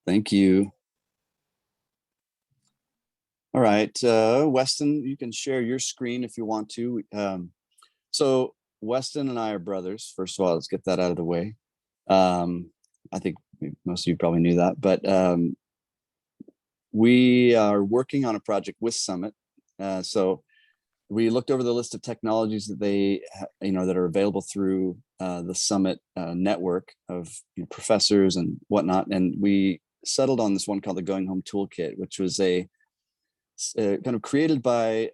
Thank you. All right, Weston, you can share your screen if you want to. So Weston and I are brothers. First of all, let's get that out of the way. I think most of you probably knew that, but we are working on a project with Summit. So we looked over the list of technologies that that are available through the Summit network of professors and whatnot, and we settled on this one called the Going Home Toolkit, which was a kind of created by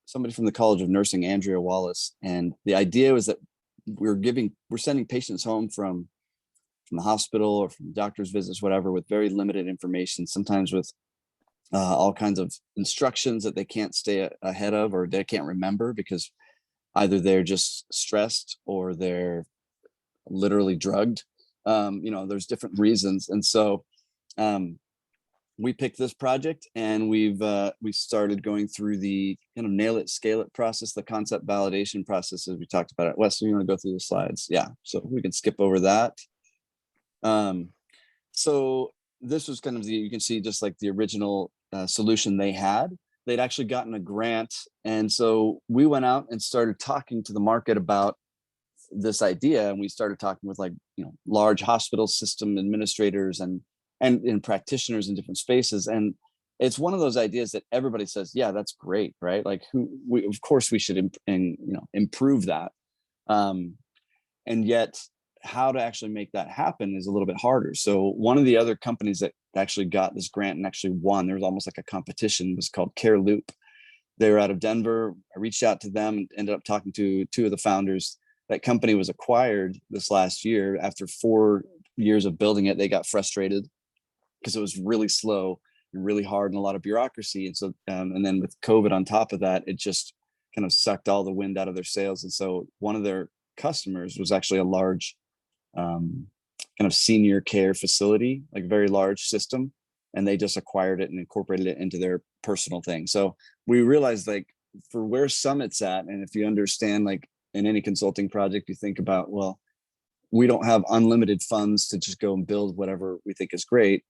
somebody from the College of Nursing, Andrea Wallace. And the idea was that we're sending patients home from the hospital or from doctor's visits, whatever, with very limited information, sometimes with all kinds of instructions that they can't stay ahead of, or they can't remember because either they're just stressed or they're literally drugged. There's different reasons. And so we picked this project, and we started going through the kind of nail it, scale it process, the concept validation process, as we talked about it. Weston, you want to go through the slides? Yeah, so we can skip over that. So this was kind of you can see just like the original solution they had. They'd actually gotten a grant. And so we went out and started talking to the market about this idea. And we started talking with large hospital system administrators and practitioners in different spaces. And it's one of those ideas that everybody says, yeah, that's great, right? Like of course we should improve that. And yet how to actually make that happen is a little bit harder. So one of the other companies that actually got this grant and actually won, there was almost like a competition, was called Care Loop. They were out of Denver. I reached out to them and ended up talking to two of the founders. That company was acquired this last year. After 4 years of building it, they got frustrated because it was really slow and really hard and a lot of bureaucracy. And so, and then with COVID on top of that, it just kind of sucked all the wind out of their sails. And so one of their customers was actually a large kind of senior care facility, like very large system, and they just acquired it and incorporated it into their personal thing. So we realized, like, for where Summit's at, and if you understand, like in any consulting project, you think about, well, we don't have unlimited funds to just go and build whatever we think is great.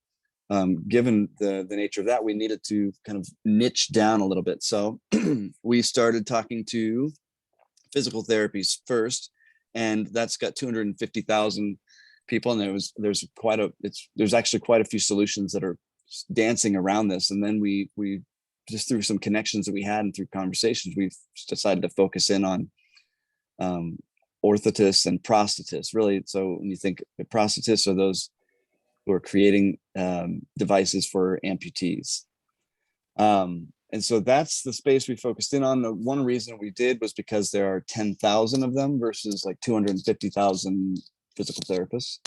Given the nature of that, we needed to kind of niche down a little bit. So we started talking to physical therapies first, and that's got 250,000 people. And there's actually quite a few solutions that are dancing around this. And then we just through some connections that we had and through conversations, we've decided to focus in on orthotists and prosthetists, really. So when you think prosthetists are those who are creating devices for amputees. And so that's the space we focused in on. The one reason we did was because there are 10,000 of them versus like 250,000 physical therapists.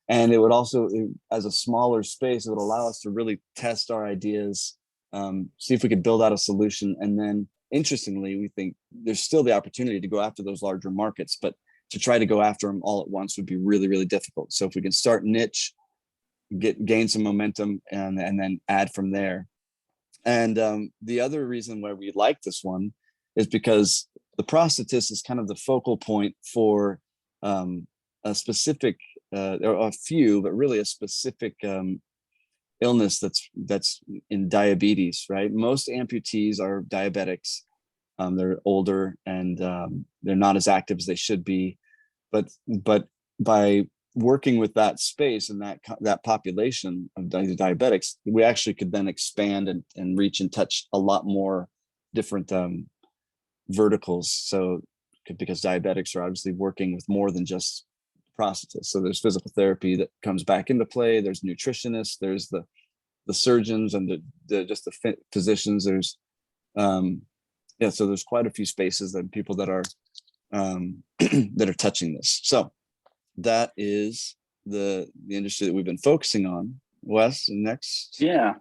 And it would also, as a smaller space, it would allow us to really test our ideas, see if we could build out a solution. And then interestingly, we think there's still the opportunity to go after those larger markets, but to try to go after them all at once would be really, really difficult. So if we can start niche, gain some momentum, and then add from there. And the other reason why we like this one is because the prosthetist is kind of the focal point for a specific, or a few, but really a specific illness that's in diabetes, right? Most amputees are diabetics. They're older and they're not as active as they should be, but by working with that space and that population of diabetics, we actually could then expand and reach and touch a lot more different verticals. So because diabetics are obviously working with more than just prosthetists. So there's physical therapy that comes back into play. There's nutritionists, there's the surgeons and the physicians. There's so there's quite a few spaces that people that are that are touching this. So that is the industry that we've been focusing on. Wes, next. Yeah.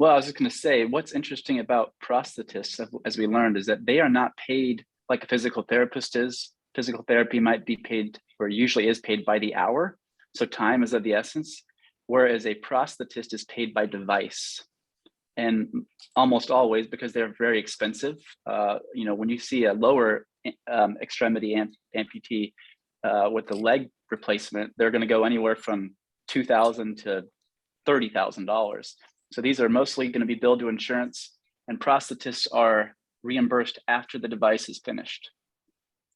Well, I was just going to say, what's interesting about prosthetists, as we learned, is that they are not paid like a physical therapist is. Physical therapy might be paid, or usually is paid, by the hour. So time is of the essence. Whereas a prosthetist is paid by device. And almost always, because they're very expensive, when you see a lower extremity amputee with the leg replacement, they're going to go anywhere from $2,000 to $30,000. So these are mostly going to be billed to insurance, and prosthetists are reimbursed after the device is finished.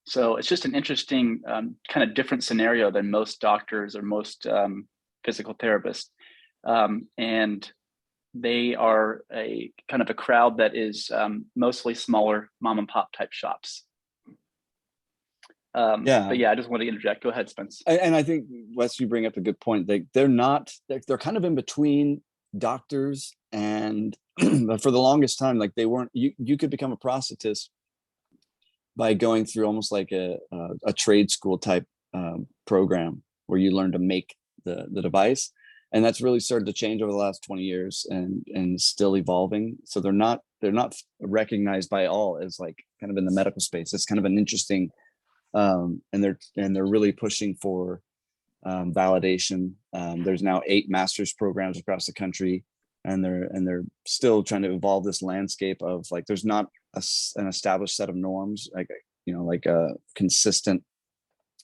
So it's just an interesting kind of different scenario than most doctors or most physical therapists. And they are a kind of a crowd that is mostly smaller mom and pop type shops. But yeah, I just want to interject. Go ahead, Spence. And I think, Wes, you bring up a good point. They're kind of in between doctors, and for the longest time, like they weren't, you could become a prosthetist by going through almost like a trade school type program where you learn to make the device. And that's really started to change over the last 20 years and still evolving. So they're not recognized by all as like kind of in the medical space. It's kind of an interesting, and they're really pushing for validation. There's now 8 master's programs across the country, and they're still trying to evolve this landscape of like, there's not an established set of norms, like a consistent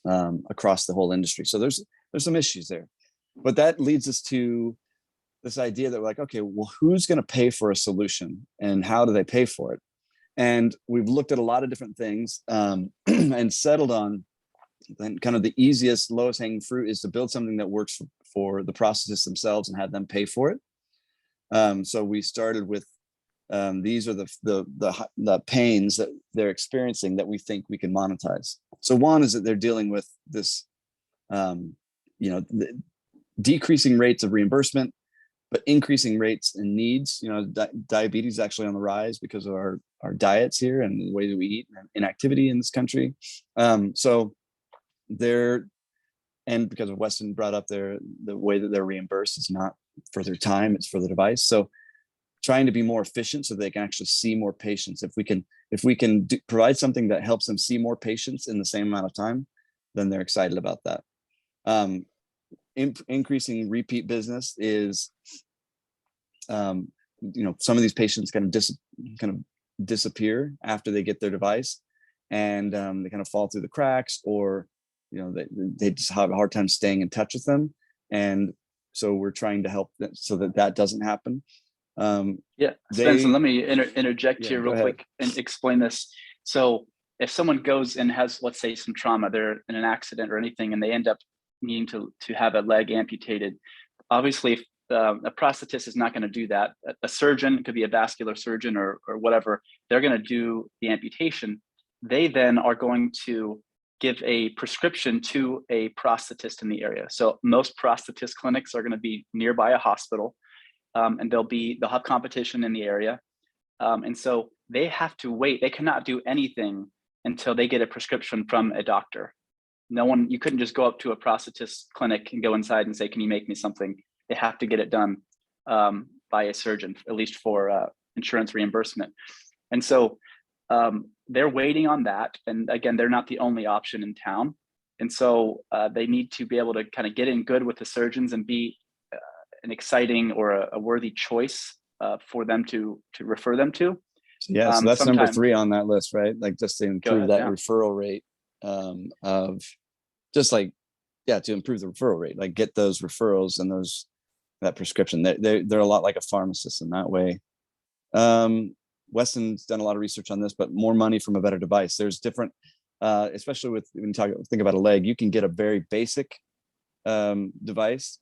across the whole industry. So there's some issues there. But that leads us to this idea that we're like, okay, well, who's going to pay for a solution and how do they pay for it? And we've looked at a lot of different things and settled on then kind of the easiest, lowest hanging fruit is to build something that works for the prosthetists themselves and have them pay for it. So we started with these are the pains that they're experiencing that we think we can monetize. So one is that they're dealing with this, decreasing rates of reimbursement, but increasing rates in needs. Diabetes is actually on the rise because of our diets here and the way that we eat and inactivity in this country. So they're, and because of Weston brought up the way that they're reimbursed is not for their time, it's for the device. So trying to be more efficient so they can actually see more patients. If we can provide something that helps them see more patients in the same amount of time, then they're excited about that. Increasing repeat business is, some of these patients kind of disappear after they get their device, and they kind of fall through the cracks, or they just have a hard time staying in touch with them. And so we're trying to help them so that doesn't happen. Spencer, let me interject here real ahead. quick and explain this. So if someone goes and has, let's say, some trauma, they're in an accident or anything, and they end up needing to have a leg amputated, obviously if a prosthetist is not going to do that. A surgeon, could be a vascular surgeon or whatever, they're going to do the amputation. They then are going to give a prescription to a prosthetist in the area. So most prosthetist clinics are going to be nearby a hospital, and they'll have competition in the area. And so they have to wait. They cannot do anything until they get a prescription from a doctor. You couldn't just go up to a prosthetist clinic and go inside and say, can you make me something? They have to get it done by a surgeon, at least for insurance reimbursement. And so they're waiting on that. And again, they're not the only option in town. And so they need to be able to kind of get in good with the surgeons and be an exciting or a worthy choice for them to refer them to. Yeah, so that's number 3 on that list, right? Like just to improve referral rate of just like, to improve the referral rate, like get those referrals and that prescription. They're a lot like a pharmacist in that way. Weston's done a lot of research on this, but more money from a better device. There's different, especially when you think about a leg, you can get a very basic device,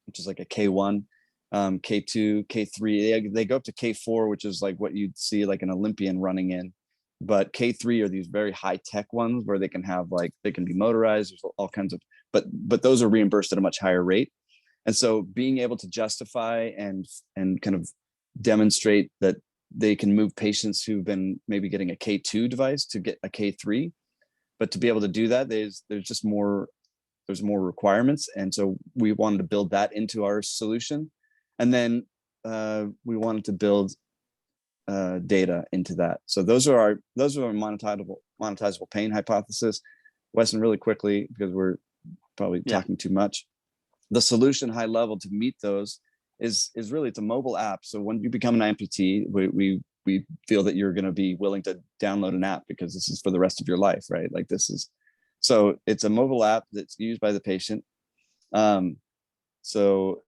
which is like a K1, K2, K3. They go up to K4, which is like what you'd see like an Olympian running in. But K3 are these very high tech ones where they can be motorized. There's all kinds of, but those are reimbursed at a much higher rate. And so being able to justify and kind of demonstrate that they can move patients who've been maybe getting a K2 device to get a K3, but to be able to do that, there's more requirements. And so we wanted to build that into our solution. And then we wanted to build data into that. So those are our monetizable pain hypothesis. Weston, really quickly, because we're probably talking too much. The solution high level to meet those is really, it's a mobile app. So when you become an amputee, we feel that you're going to be willing to download an app because this is for the rest of your life, right? Like so it's a mobile app that's used by the patient. So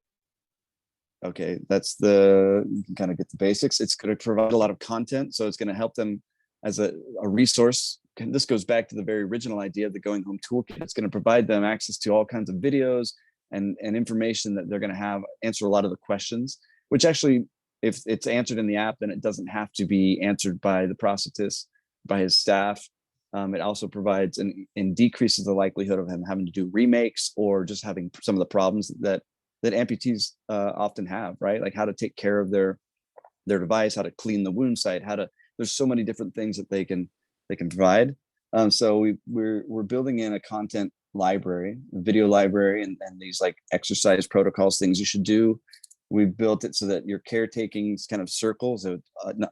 Okay, you can kind of get the basics. It's going to provide a lot of content. So it's going to help them as a resource. And this goes back to the very original idea of the Going Home Toolkit. It's going to provide them access to all kinds of videos and information that they're going to have answer a lot of the questions, which actually, if it's answered in the app, then it doesn't have to be answered by the prosthetist, by his staff. It also provides and decreases the likelihood of him having to do remakes or just having some of the problems that amputees often have, right? Like how to take care of their device, how to clean the wound site, there's so many different things that they can provide. So we're building in a content library, a video library, and these like exercise protocols, things you should do. We've built it so that your caretaking kind of circles of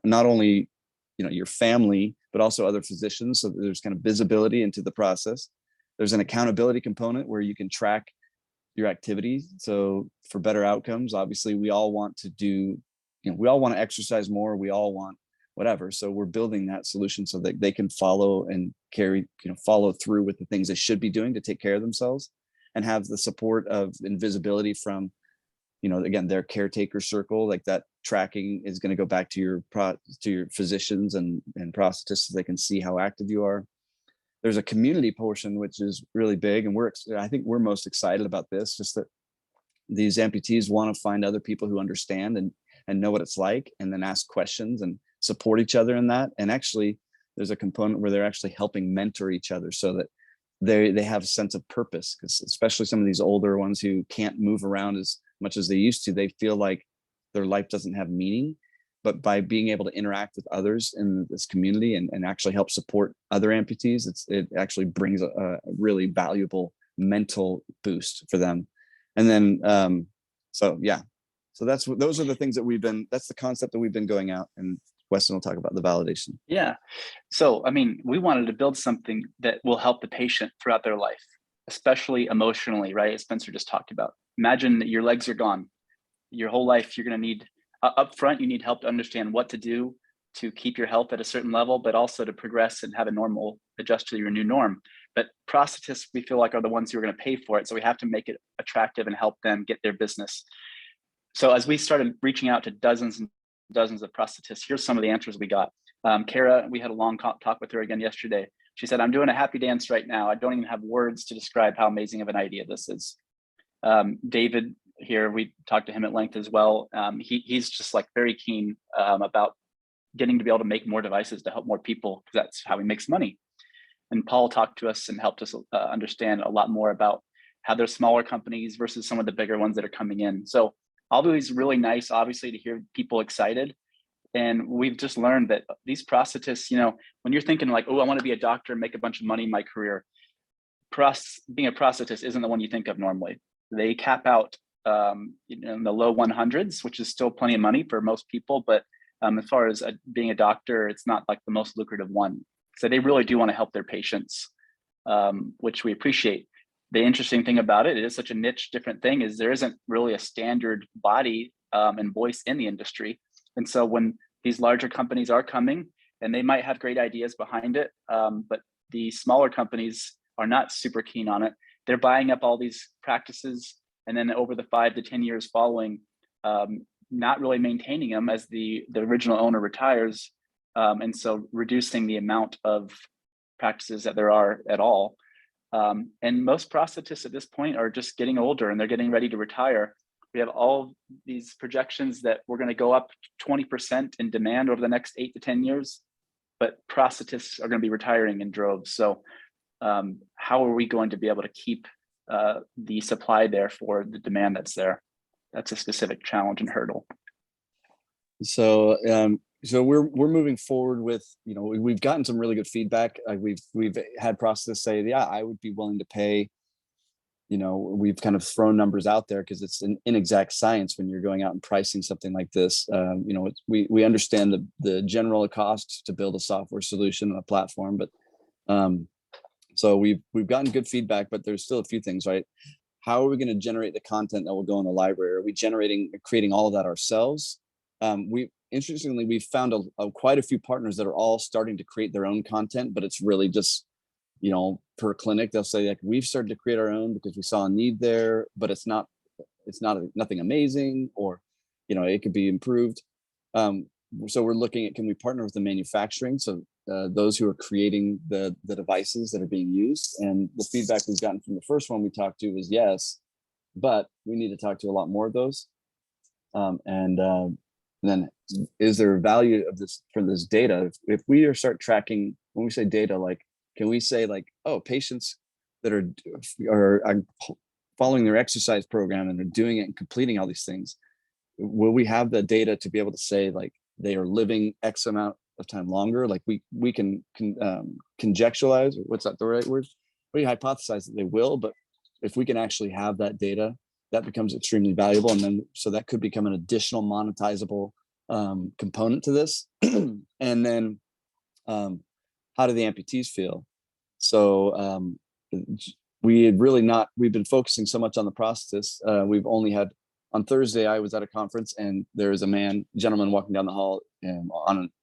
not only your family, but also other physicians. So there's kind of visibility into the process. There's an accountability component where you can track your activities. So for better outcomes, obviously we all want to we all want to exercise more. We all want whatever. So we're building that solution so that they can follow and follow through with the things they should be doing to take care of themselves, and have the support of invisibility from, again, their caretaker circle. Like that tracking is going to go back to your physicians and prosthetists so they can see how active you are. There's a community portion, which is really big. And I think we're most excited about this, just that these amputees want to find other people who understand and know what it's like, and then ask questions and support each other in that. And actually there's a component where they're actually helping mentor each other so that they have a sense of purpose, because especially some of these older ones who can't move around as much as they used to, they feel like their life doesn't have meaning. But by being able to interact with others in this community and actually help support other amputees, it actually brings a really valuable mental boost for them. And then, so those are the things that that's the concept that we've been going out, and Weston will talk about the validation. Yeah. So, I mean, we wanted to build something that will help the patient throughout their life, especially emotionally, right? As Spencer just talked about. Imagine that your legs are gone. Your whole life, you're going to need, up front, you need help to understand what to do to keep your health at a certain level, but also to progress and have a normal, adjust to your new norm. But prosthetists, we feel like, are the ones who are going to pay for it. So we have to make it attractive and help them get their business. So as we started reaching out to dozens and dozens of prosthetists, here's some of the answers we got. Kara, we had a long talk with her again yesterday. She said, I'm doing a happy dance right now. I don't even have words to describe how amazing of an idea this is. David here, we talked to him at length as well. He's just like very keen about getting to be able to make more devices to help more people, because that's how he makes money. And Paul talked to us and helped us understand a lot more about how there's smaller companies versus some of the bigger ones that are coming in. So all of these really nice, obviously, to hear people excited. And we've just learned that these prosthetists, when you're thinking like, oh, I want to be a doctor and make a bunch of money in my career, being a prosthetist isn't the one you think of normally. They cap out in the low 100s, which is still plenty of money for most people. But as far as being a doctor, it's not like the most lucrative one. So they really do want to help their patients, which we appreciate. The interesting thing about it is such a niche, different thing, is there isn't really a standard body and voice in the industry. And so when these larger companies are coming, and they might have great ideas behind it, but the smaller companies are not super keen on it. They're buying up all these practices, and then over the 5 to 10 years following, not really maintaining them as the original owner retires. And so reducing the amount of practices that there are at all. And most prosthetists at this point are just getting older and they're getting ready to retire. We have all these projections that we're going to go up 20% in demand over the next 8 to 10 years, but prosthetists are going to be retiring in droves. So how are we going to be able to keep the supply there for the demand that's there? That's a specific challenge and hurdle. So we're moving forward with, we've gotten some really good feedback. We've had prosthetists say, yeah, I would be willing to pay. We've kind of thrown numbers out there because it's an inexact science when you're going out and pricing something like this. We understand the general cost to build a software solution on a platform, but so we've gotten good feedback, but there's still a few things, right? How are we going to generate the content that will go in the library? Are we creating all of that ourselves? Interestingly, we've found quite a few partners that are all starting to create their own content, but it's really just, per clinic, they'll say like, we've started to create our own because we saw a need there, but it's nothing amazing, or it could be improved. So we're looking at, can we partner with the manufacturing? So those who are creating the devices that are being used, and the feedback we've gotten from the first one we talked to was yes, but we need to talk to a lot more of those. And then is there value of this for this data? If we start tracking, when we say data, like, can we say like, oh, patients that are following their exercise program and are doing it and completing all these things, will we have the data to be able to say like they are living X amount of time longer? Like we can conjecturalize, or what's that the right word? We hypothesize that they will, but if we can actually have that data, that becomes extremely valuable. And then, so that could become an additional monetizable component to this. And then how do the amputees feel? So we've been focusing so much on the prosthetists. We've only had, on Thursday, I was at a conference and there was a gentleman walking down the hall and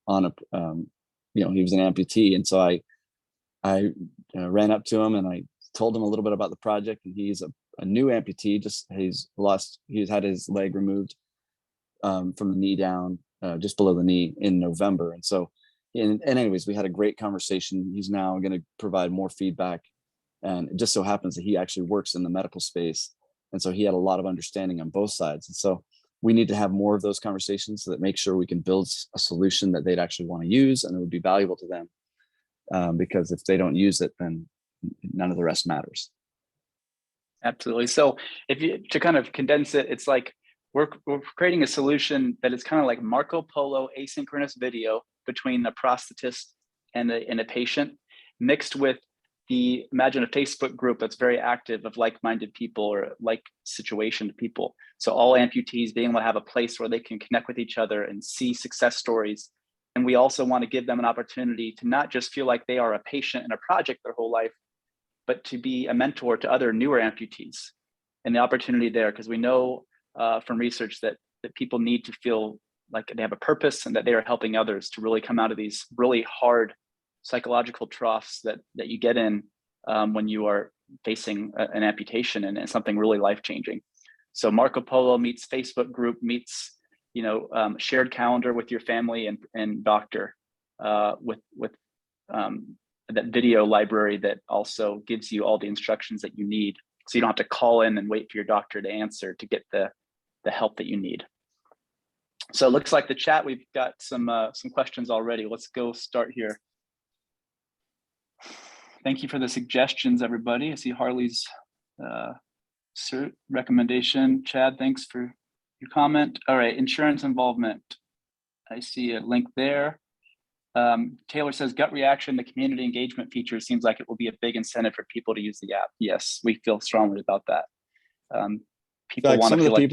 he was an amputee. And so I ran up to him and I told him a little bit about the project, and he's a new amputee. He's had his leg removed from the knee down, just below the knee, in November. And so, and anyways, we had a great conversation. He's now going to provide more feedback. And it just so happens that he actually works in the medical space. And so he had a lot of understanding on both sides. And so we need to have more of those conversations so that make sure we can build a solution that they'd actually want to use and it would be valuable to them. Because if they don't use it, then none of the rest matters. Absolutely. So to kind of condense it, it's like we're creating a solution that is kind of like Marco Polo asynchronous video between a prosthetist and a patient, mixed with imagine a Facebook group that's very active of like-minded people or like situation people. So all amputees being able to have a place where they can connect with each other and see success stories. And we also want to give them an opportunity to not just feel like they are a patient in a project their whole life, but to be a mentor to other newer amputees, and the opportunity there, because we know from research that people need to feel like they have a purpose and that they are helping others to really come out of these really hard psychological troughs that you get in when you are facing an amputation and something really life-changing. So Marco Polo meets Facebook group meets shared calendar with your family and doctor with that video library that also gives you all the instructions that you need, so you don't have to call in and wait for your doctor to answer to get the help that you need. So it looks like the chat, we've got some questions already. Let's go start here. Thank you for the suggestions, everybody. I see Harley's recommendation. Chad, thanks for your comment. All right, insurance involvement. I see a link there. Taylor says, gut reaction, the community engagement feature seems like it will be a big incentive for people to use the app. Yes, we feel strongly about that. People want to feel like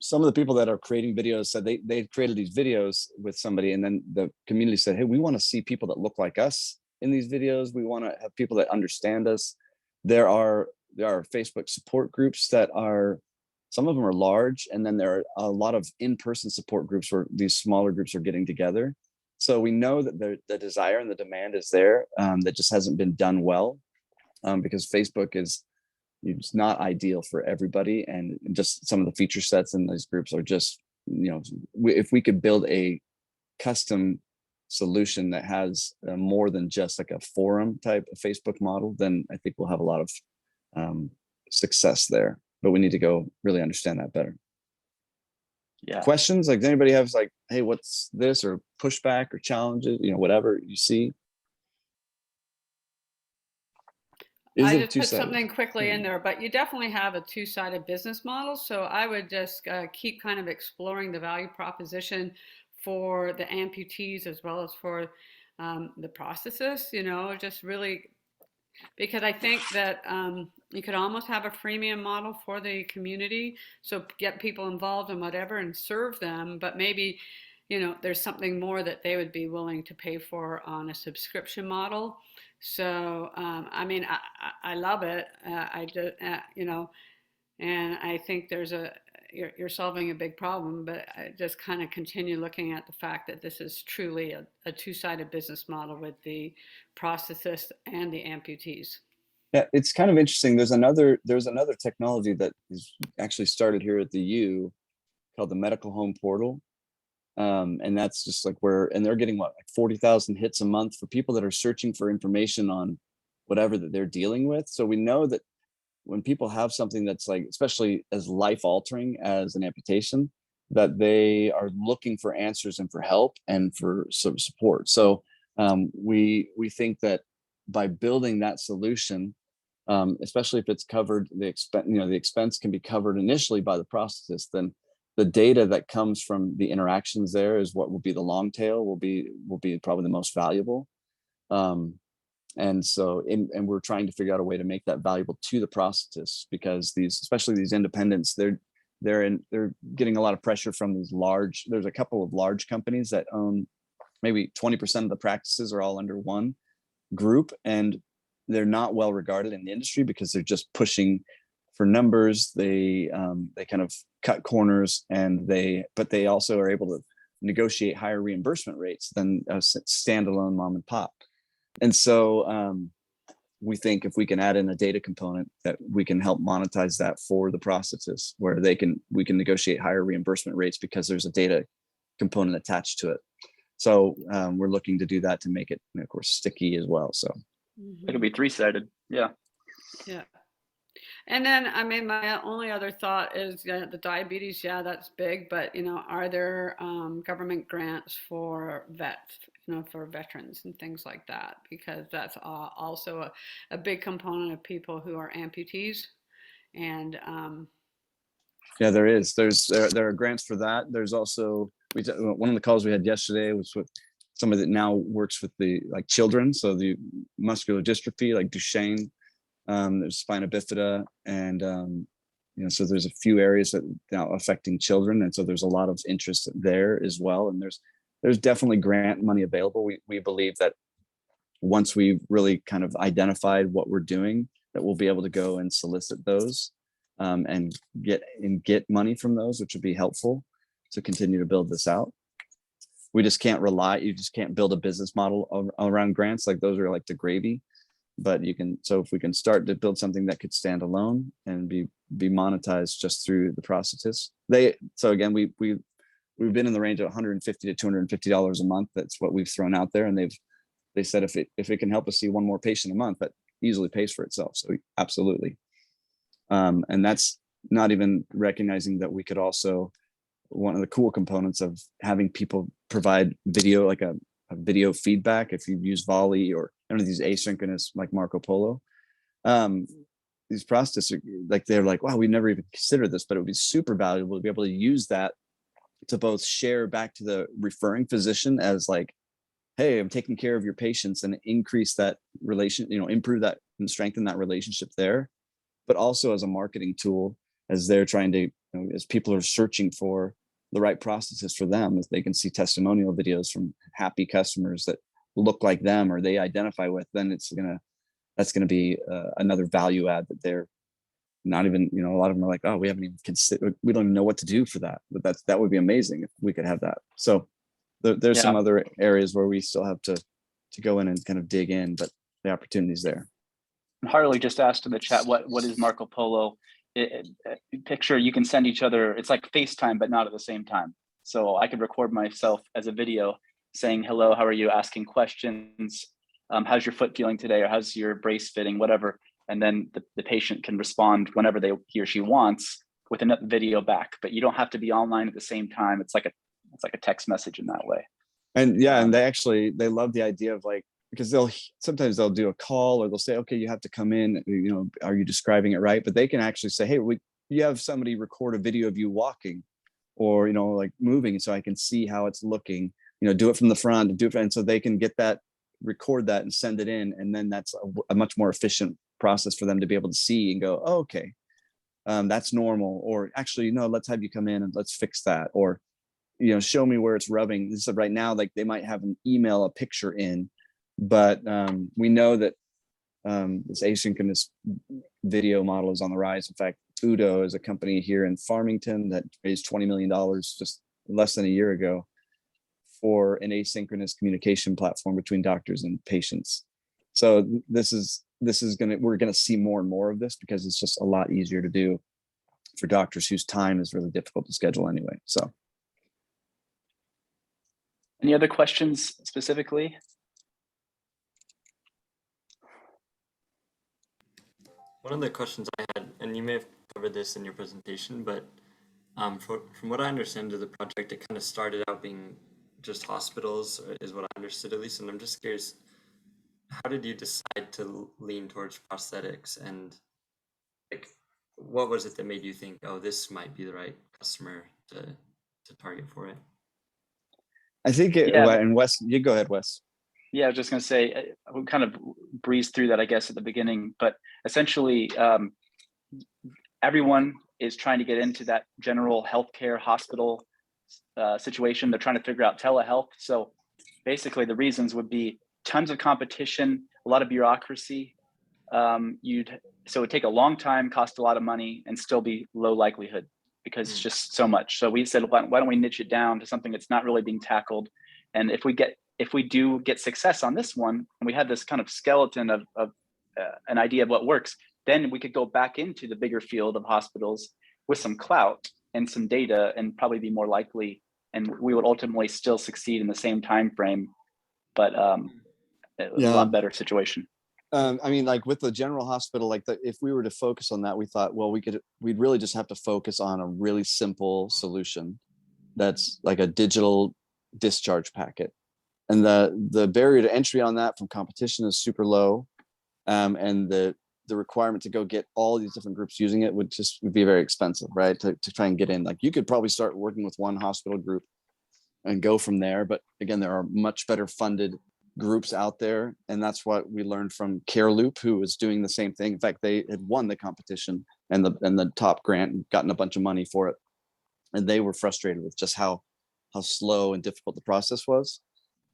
some of the people that are creating videos said they created these videos with somebody, and then the community said, hey, we want to see people that look like us in these videos. We want to have people that understand us. There are Facebook support groups that are, some of them are large, and then there are a lot of in-person support groups where these smaller groups are getting together. So we know that the desire and the demand is there, that just hasn't been done well, because Facebook is not ideal for everybody. And just some of the feature sets in these groups are just, if we could build a custom solution that has more than just like a forum type of Facebook model, then I think we'll have a lot of success there. But we need to go really understand that better. Yeah. Questions? Like, does anybody have like, hey, what's this, or pushback or challenges, whatever you see? I just put something quickly in there, but you definitely have a two-sided business model. So I would just keep kind of exploring the value proposition for the amputees as well as for the prosthetists, just really, because I think that you could almost have a freemium model for the community. So get people involved in whatever and serve them, but maybe, there's something more that they would be willing to pay for on a subscription model. So, I love it. And I think you're solving a big problem, but I just kind of continue looking at the fact that this is truly a two-sided business model with the prosthetists and the amputees. Yeah, it's kind of interesting. There's another technology that is actually started here at the U called the Medical Home Portal. And that's just like and they're getting what, like 40,000 hits a month for people that are searching for information on whatever that they're dealing with. So we know that when people have something that's like, especially as life altering as an amputation, that they are looking for answers and for help and for some support. So we think that by building that solution, especially if it's covered, the expense can be covered initially by the prosthetist, then the data that comes from the interactions there is what will be the long tail, will be probably the most valuable. And so, and we're trying to figure out a way to make that valuable to the prosthetists, because especially these independents, they're getting a lot of pressure from these there's a couple of large companies that own maybe 20% of the practices are all under one group, and they're not well regarded in the industry because they're just pushing for numbers. They kind of cut corners, but they also are able to negotiate higher reimbursement rates than a standalone mom and pop. And so we think if we can add in a data component, that we can help monetize that for the prosthetists, where we can negotiate higher reimbursement rates because there's a data component attached to it. So we're looking to do that to make it, of course, sticky as well. So it'll be three-sided. Yeah. And then, I mean, my only other thought is the diabetes. Yeah, that's big. But, are there government grants for vets, for veterans and things like that? Because that's also a big component of people who are amputees. And yeah, there is. There are grants for that. There's also, one of the calls we had yesterday was with somebody that now works with the children. So the muscular dystrophy, like Duchenne. There's spina bifida, and so there's a few areas that now affecting children, and so there's a lot of interest there as well. And there's definitely grant money available. We believe that once we've really kind of identified what we're doing, that we'll be able to go and solicit those and get money from those, which would be helpful to continue to build this out. We just can't you just can't build a business model around grants. Like, those are like the gravy. But so if we can start to build something that could stand alone and be monetized just through the prosthetists. So again, we've been in the range of $150 to $250 a month. That's what we've thrown out there, and they said if it can help us see one more patient a month, that easily pays for itself. So absolutely, and that's not even recognizing that we could also, one of the cool components of having people provide video, like a video feedback, if you use Volley or any of these asynchronous like Marco Polo, these prosthetists are they're like, wow, we never even considered this, but it would be super valuable to be able to use that to both share back to the referring physician as like, hey, I'm taking care of your patients, and increase that improve that and strengthen that relationship there, but also as a marketing tool, as they're trying to, as people are searching for the right prosthetist for them, as they can see testimonial videos from happy customers that look like them or they identify with, then that's gonna be another value add that they're not even, a lot of them are like, oh, we haven't even considered, we don't even know what to do for that, but that would be amazing if we could have that. So there's some other areas where we still have to go in and kind of dig in, but the opportunity's there. Harley just asked in the chat, what is Marco Polo? Picture, you can send each other, it's like FaceTime, but not at the same time. So I could record myself as a video saying, hello, how are you? Asking questions. How's your foot feeling today? Or how's your brace fitting? Whatever. And then the patient can respond whenever he or she wants with a video back, but you don't have to be online at the same time. It's like a text message in that way. And and they love the idea of because sometimes they'll do a call, or they'll say, okay, you have to come in, are you describing it right? But they can actually say, hey, you have somebody record a video of you walking or, moving, so I can see how it's looking, do it from the front, and so they can record that and send it in. And then that's a much more efficient process for them to be able to see and go, oh, okay, that's normal. Or actually, no, let's have you come in and let's fix that. Or, show me where it's rubbing. So right now, they might have an email, a picture in, but we know that this asynchronous video model is on the rise. In fact, Udo is a company here in Farmington that raised $20 million just less than a year ago for an asynchronous communication platform between doctors and patients. So we're gonna see more and more of this because it's just a lot easier to do. for doctors whose time is really difficult to schedule anyway. So. Any other questions specifically? One of the questions I had, and you may have covered this in your presentation, but from what I understand of the project, it kind of started out being just hospitals, is what I understood at least. And I'm just curious, how did you decide to lean towards prosthetics, and like, what was it that made you think, oh, this might be the right customer to target for it? I think and Wes, you go ahead, Wes. Yeah, I was just going to say, we kind of breezed through that, I guess, at the beginning, but essentially everyone is trying to get into that general healthcare hospital situation. They're trying to figure out telehealth. So basically the reasons would be tons of competition, a lot of bureaucracy. So it would take a long time, cost a lot of money, and still be low likelihood because it's just so much. So we said, why don't we niche it down to something that's not really being tackled? And if we do get success on this one, and we have this kind of skeleton of an idea of what works, then we could go back into the bigger field of hospitals with some clout and some data, and probably be more likely, and we would ultimately still succeed in the same time frame, but it was a lot better situation. I mean, like with the general hospital, like if we were to focus on that, we thought, well, we'd really just have to focus on a really simple solution that's like a digital discharge packet. And the barrier to entry on that from competition is super low. And the requirement to go get all these different groups using it would be very expensive, right? To try and get in. Like you could probably start working with one hospital group and go from there. But again, there are much better funded groups out there. And that's what we learned from CareLoop, who was doing the same thing. In fact, they had won the competition and the top grant and gotten a bunch of money for it. And they were frustrated with just how slow and difficult the process was.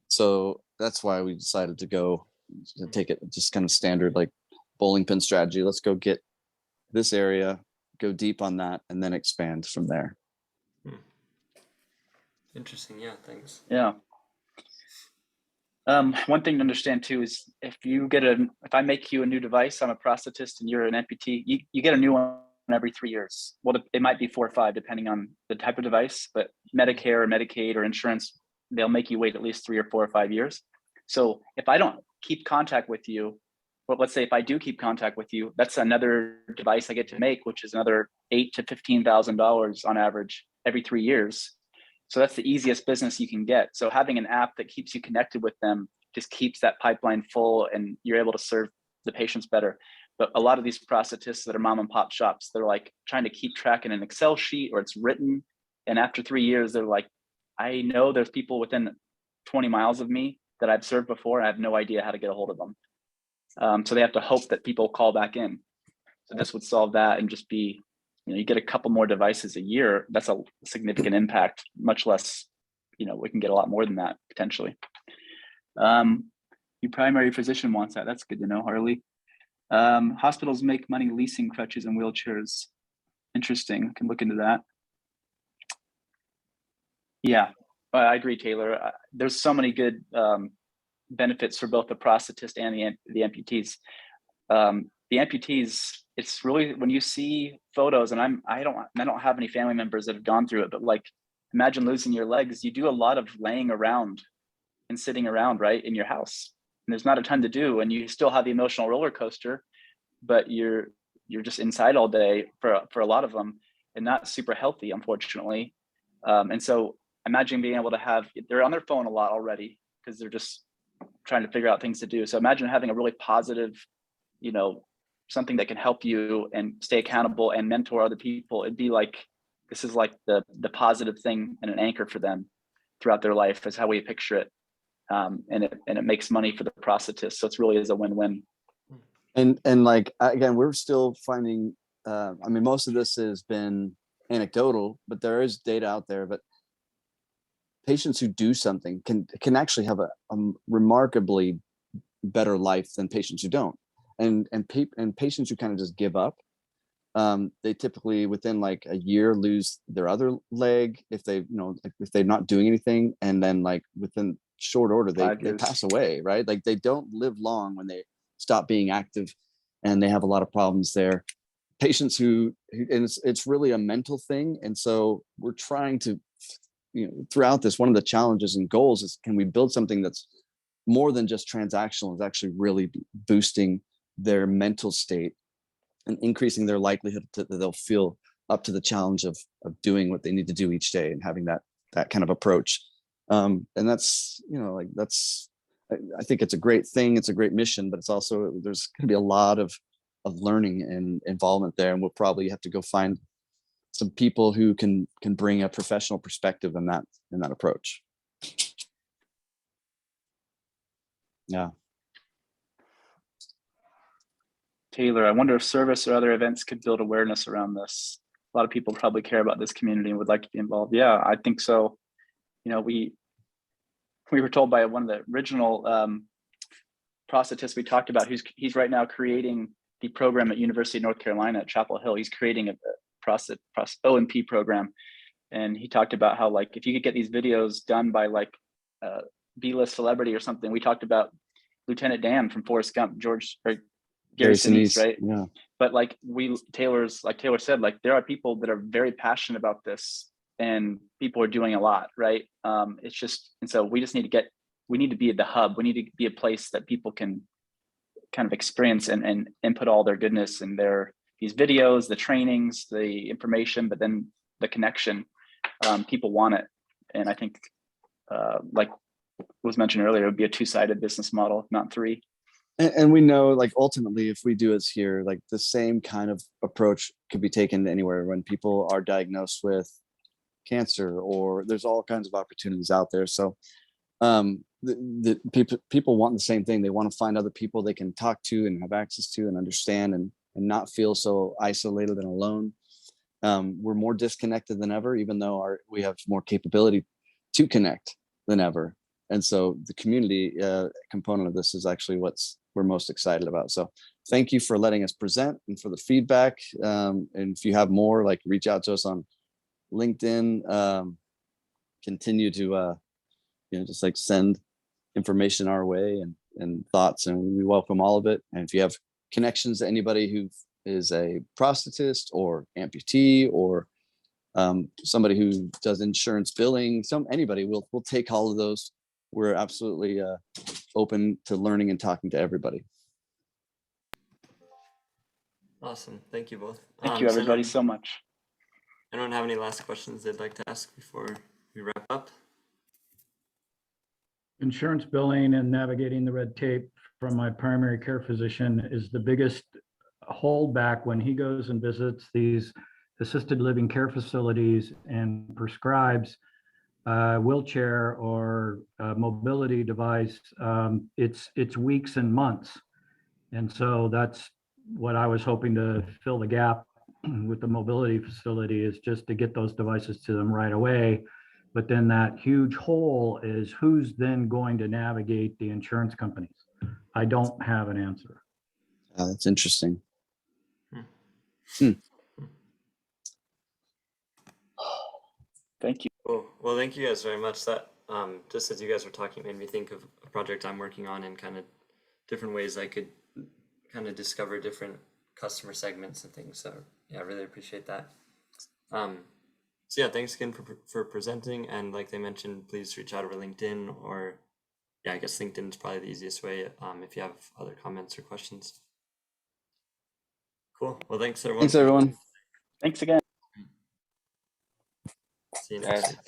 So that's why we decided to take it just kind of standard, like bowling pin strategy. Let's go get this area, go deep on that, and then expand from there. Interesting. Yeah, thanks. Yeah. One thing to understand too is if I make you a new device, I'm a prosthetist and you're an amputee, you get a new one every 3 years. Well, it might be 4 or 5 depending on the type of device, but Medicare or Medicaid or insurance, they'll make you wait at least 3 or 4 or 5 years. So if I don't keep contact with you, but let's say if I do keep contact with you, that's another device I get to make, which is another $8,000 to $15,000 on average every 3 years. So that's the easiest business you can get. So having an app that keeps you connected with them just keeps that pipeline full, and you're able to serve the patients better. But a lot of these prosthetists that are mom and pop shops, they're like trying to keep track in an Excel sheet, or it's written. And after 3 years, they're like, I know there's people within 20 miles of me that I've served before. I have no idea how to get a hold of them. So they have to hope that people call back in. So this would solve that and just be, you get a couple more devices a year. That's a significant impact, much less, we can get a lot more than that potentially. Your primary physician wants that. That's good to know, Harley. Hospitals make money leasing crutches and wheelchairs. Interesting. Can look into that. Yeah, I agree, Taylor. There's so many good benefits for both the prosthetist and the amputees. The amputees, it's really, when you see photos, and I don't have any family members that have gone through it, but like imagine losing your legs. You do a lot of laying around and sitting around, right, in your house, and there's not a ton to do, and you still have the emotional roller coaster, but you're just inside all day for a lot of them, and not super healthy, unfortunately. And so imagine being able to they're on their phone a lot already because they're just trying to figure out things to do. So imagine having a really positive, something that can help you and stay accountable and mentor other people. It'd be like, this is like the positive thing and an anchor for them throughout their life is how we picture it. And it makes money for the prosthetist. So it's really is a win-win. And like, again, we're still finding, most of this has been anecdotal, but there is data out there, but patients who do something can actually have a remarkably better life than patients who don't. And patients who kind of just give up, they typically within like a year lose their other leg if if they're not doing anything, and then like within short order they pass away, right? Like they don't live long when they stop being active, and they have a lot of problems there. patients who and it's really a mental thing. And so we're trying to, throughout this, one of the challenges and goals is, can we build something that's more than just transactional, is actually really boosting their mental state and increasing their likelihood that they'll feel up to the challenge of doing what they need to do each day, and having that kind of approach. And that's, I think it's a great thing. It's a great mission, but it's also, there's going to be a lot of learning and involvement there. And we'll probably have to go find some people who can bring a professional perspective in that approach. Yeah. Taylor, I wonder if service or other events could build awareness around this. A lot of people probably care about this community and would like to be involved. Yeah, I think so. We were told by one of the original prosthetists we talked about, he's right now creating the program at University of North Carolina at Chapel Hill. He's creating a O&P program. And he talked about how, like, if you could get these videos done by like B-list celebrity or something. We talked about Lieutenant Dan from Forrest Gump, Gary Sinise, right? Yeah. But like Taylor said, like, there are people that are very passionate about this, and people are doing a lot, right? It's just, and so we just need to be at the hub. We need to be a place that people can kind of experience and input all their goodness and these videos, the trainings, the information, but then the connection. People want it. And I think, like was mentioned earlier, it would be a two-sided business model, not three. And we know, like, ultimately, if we do it here, like, the same kind of approach could be taken anywhere when people are diagnosed with cancer, or there's all kinds of opportunities out there. So the people want the same thing. They want to find other people they can talk to and have access to and understand, and not feel so isolated and alone. We're more disconnected than ever, even though we have more capability to connect than ever. And so the community component of this is actually we're most excited about. So thank you for letting us present and for the feedback. And if you have more, like, reach out to us on LinkedIn. Continue to just like send information our way and thoughts, and we welcome all of it. And if you have connections to anybody who is a prosthetist or amputee, or somebody who does insurance billing, anybody, we'll take all of those. We're absolutely open to learning and talking to everybody. Awesome. Thank you both. Thank you, everybody, so much. Anyone have any last questions they'd like to ask before we wrap up? Insurance billing and navigating the red tape from my primary care physician is the biggest holdback when he goes and visits these assisted living care facilities and prescribes wheelchair or mobility device. It's weeks and months. And so that's what I was hoping to fill the gap with the mobility facility, is just to get those devices to them right away. But then that huge hole is, who's then going to navigate the insurance companies? I don't have an answer. That's interesting. Thank you. Cool. Well, thank you guys very much. That just as you guys were talking, made me think of a project I'm working on, and kind of different ways I could kind of discover different customer segments and things. So yeah, I really appreciate that. So yeah, thanks again for presenting. And like they mentioned, please reach out over LinkedIn, or yeah, I guess LinkedIn is probably the easiest way if you have other comments or questions. Cool. Well, thanks everyone. Thanks, everyone. Thanks again. See you next week.